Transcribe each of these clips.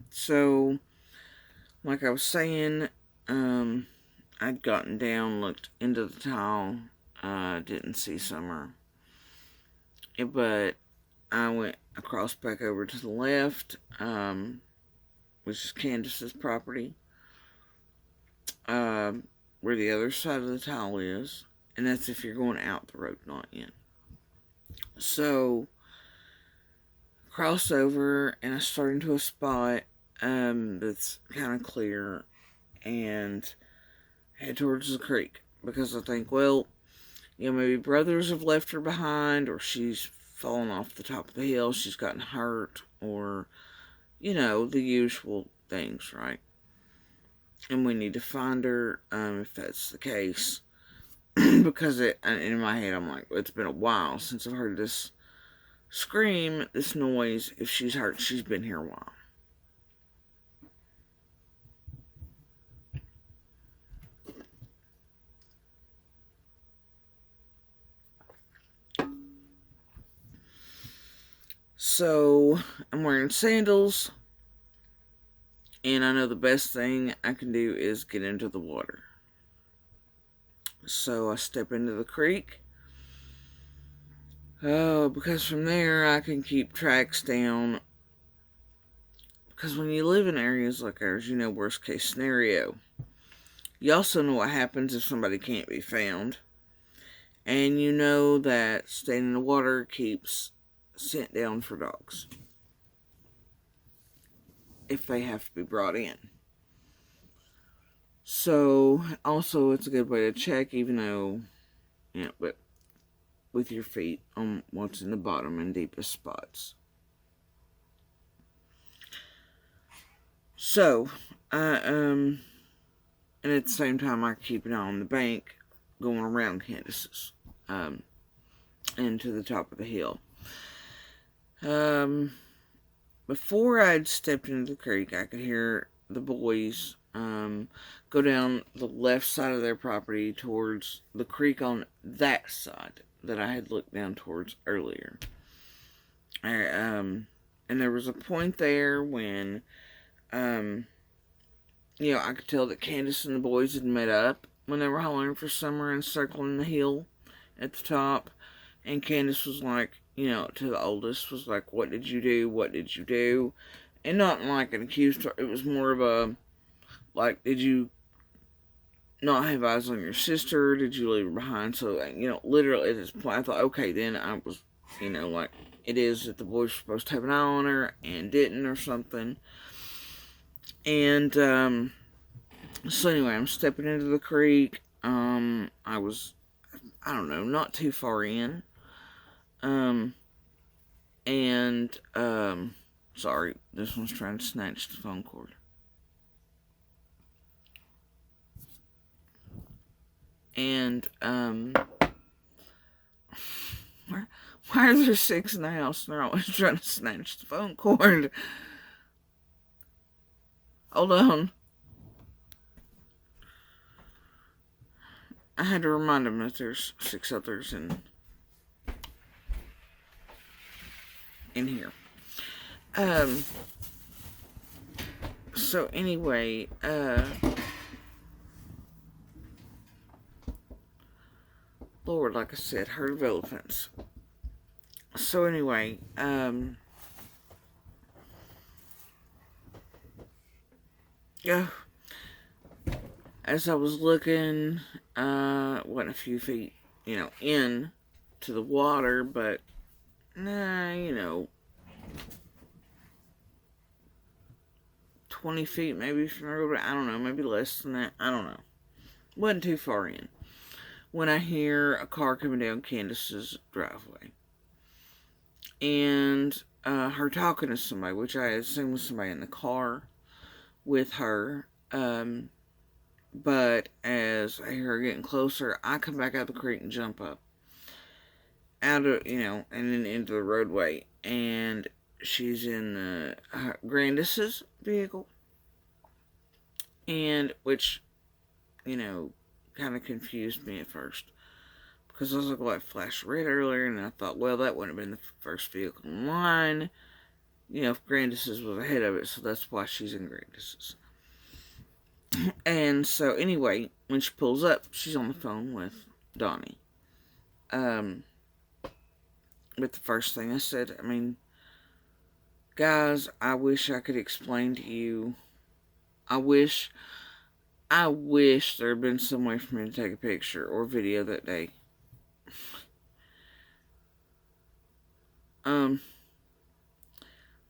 So, like I was saying, I'd gotten down, looked into the tile, didn't see Summer. But I went across back over to the left, which is Candace's property, where the other side of the tile is. And that's if you're going out the road, not in. So, cross over, and I start into a spot that's kind of clear, and head towards the creek. Because I think, well, maybe brothers have left her behind, or she's fallen off the top of the hill, she's gotten hurt, or, the usual things, right? And we need to find her, if that's the case. Because in my head, I'm like, it's been a while since I've heard this scream, this noise. If she's hurt, she's been here a while. So, I'm wearing sandals, and I know the best thing I can do is get into the water. So, I step into the creek. Oh, because from there I can keep tracks down. Because when you live in areas like ours, worst case scenario. You also know what happens if somebody can't be found. And you know that staying in the water keeps scent down for dogs if they have to be brought in. So, also, it's a good way to check, even though, but with your feet on what's in the bottom and deepest spots. So, and at the same time, I keep an eye on the bank going around Candace's, and to the top of the hill. Before I'd stepped into the creek, I could hear the boys go down the left side of their property towards the creek on that side that I had looked down towards earlier. And there was a point there when, I could tell that Candace and the boys had met up when they were hollering for Summer and circling the hill at the top. And Candace was like, to the oldest, was like, what did you do? What did you do? And not like an accused, it was more of a, like, did you not have eyes on your sister? Did you leave her behind? So, literally at this point, I thought, okay, then I was, like, it is that the boys were supposed to have an eye on her and didn't or something. And, so anyway, I'm stepping into the creek. I was, I don't know, not too far in. And, sorry, this one's trying to snatch the phone cord. And, why are there 6 in the house and they're always trying to snatch the phone cord? Hold on. I had to remind them that there's 6 others in here. So anyway, Lord, like I said, herd of elephants. So anyway, yeah, as I was looking, went a few feet, in to the water, but, 20 feet maybe from the road, I don't know, maybe less than that, I don't know. Wasn't too far in when I hear a car coming down Candace's driveway. And her talking to somebody, which I assume was somebody in the car with her. But as I hear her getting closer, I come back out of the creek and jump up. Out of, and then into the roadway. And she's in Grandis's vehicle. And, which, kind of confused me at first. Because I was like, well, it flashed red earlier, and I thought, well, that wouldn't have been the first vehicle in line. Grandis's was ahead of it, so that's why she's in Grandis's. And so, anyway, when she pulls up, she's on the phone with Donnie. But the first thing I said, guys, I wish I could explain to you. I wish there had been some way for me to take a picture or video that day.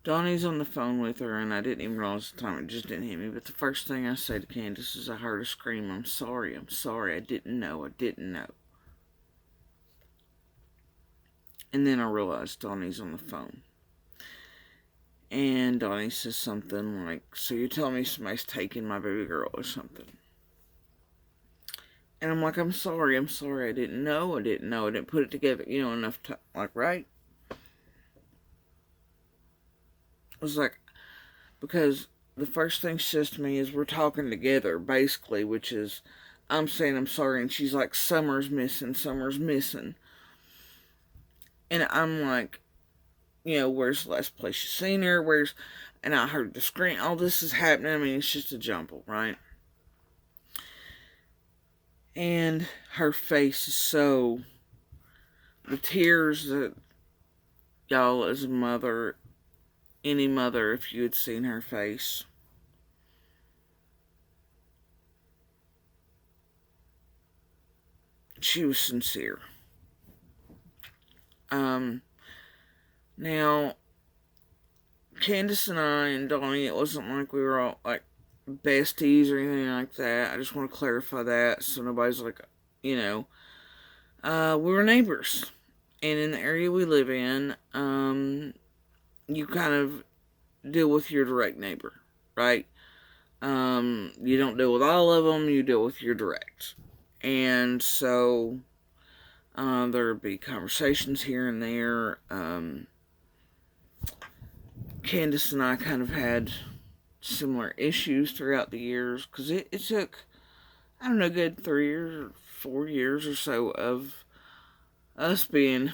Donnie's on the phone with her, and I didn't even realize the time. It just didn't hit me. But the first thing I say to Candace is, I heard her scream, I'm sorry, I didn't know. And then I realized Donnie's on the phone. And Donnie says something like, so you're telling me somebody's taking my baby girl or something? And I'm like, I'm sorry, I didn't know, I didn't put it together, enough time, right? I was like, because the first thing she says to me is, we're talking together, basically, which is, I'm saying I'm sorry, and she's like, Summer's missing. And I'm like, where's the last place you seen her? And I heard the scream. All this is happening. It's just a jumble, right? And her face is so, the tears that, y'all, as a mother, any mother, if you had seen her face, she was sincere. Now, Candace and I and Donnie, it wasn't like we were all like besties or anything like that. I just want to clarify that so nobody's like, we were neighbors. And in the area we live in, you kind of deal with your direct neighbor, right? You don't deal with all of them, you deal with your direct. And so, there would be conversations here and there. Candace and I kind of had similar issues throughout the years, because it took, I don't know, good 3 years or 4 years or so of us being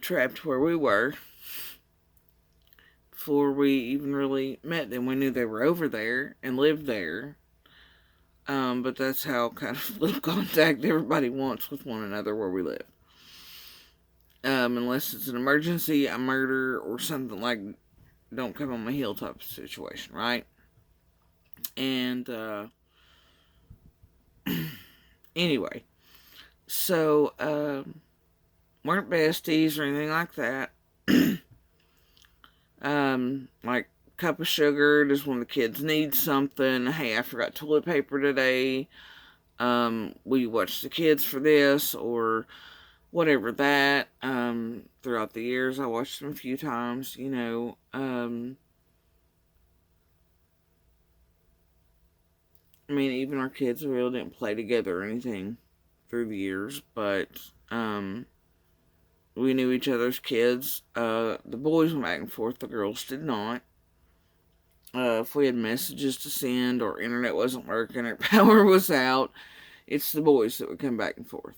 trapped where we were before we even really met them. We knew they were over there and lived there, but that's how kind of little contact everybody wants with one another where we live. Unless it's an emergency, a murder, or something like don't come on my heel type of situation, right? And anyway, so weren't besties or anything like that. Like cup of sugar, just when the kids need something. Hey, I forgot toilet paper today. Will you watch the kids for this? Or whatever that. Throughout the years, I watched them a few times, even our kids really didn't play together or anything through the years, but, we knew each other's kids. The boys went back and forth, the girls did not. If we had messages to send or internet wasn't working or power was out, it's the boys that would come back and forth.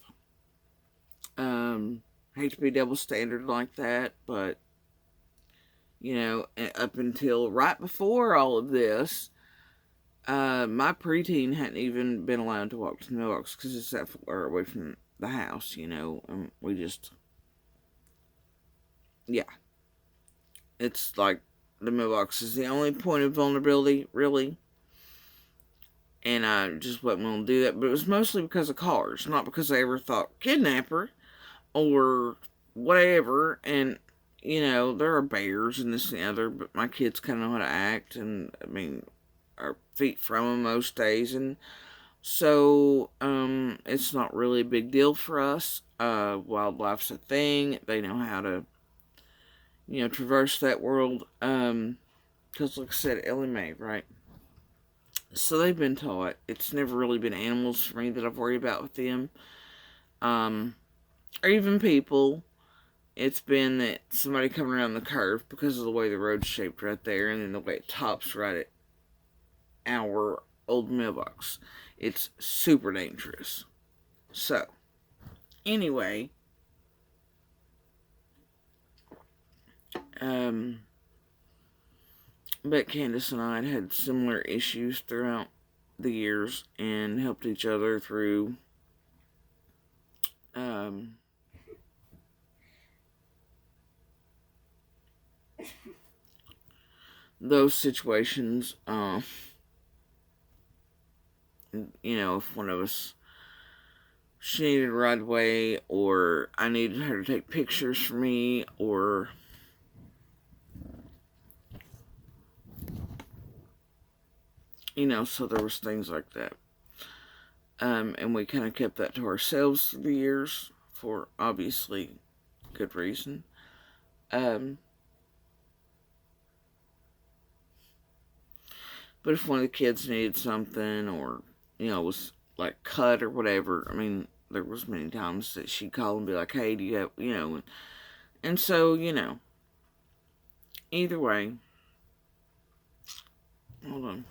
Hate to be double standard like that, but up until right before all of this, my preteen hadn't even been allowed to walk to the mailbox because it's that far away from the house, we just, yeah. It's like the mailbox is the only point of vulnerability, really. And I just wasn't willing to do that. But it was mostly because of cars, not because I ever thought kidnapper or whatever. And, there are bears and this and the other, but my kids kind of know how to act. And, our feet from them most days. And so, it's not really a big deal for us. Wildlife's a thing. They know how to, traverse that world. Because, like I said, Ellie Mae, right? So they've been taught. It's never really been animals for me that I've worried about with them. Or even people. It's been that somebody coming around the curve because of the way the road's shaped right there, and then the way it tops right at our old mailbox. It's super dangerous. So, Anyway, but Candace and I had similar issues throughout the years and helped each other through um, those situations. If one of us, she needed a ride away, or I needed her to take pictures for me, or so there was things like that. And we kind of kept that to ourselves through the years for obviously good reason. But if one of the kids needed something, or was like cut or whatever, I mean, there was many times that she'd call and be like, "Hey, do you have and so either way, hold on.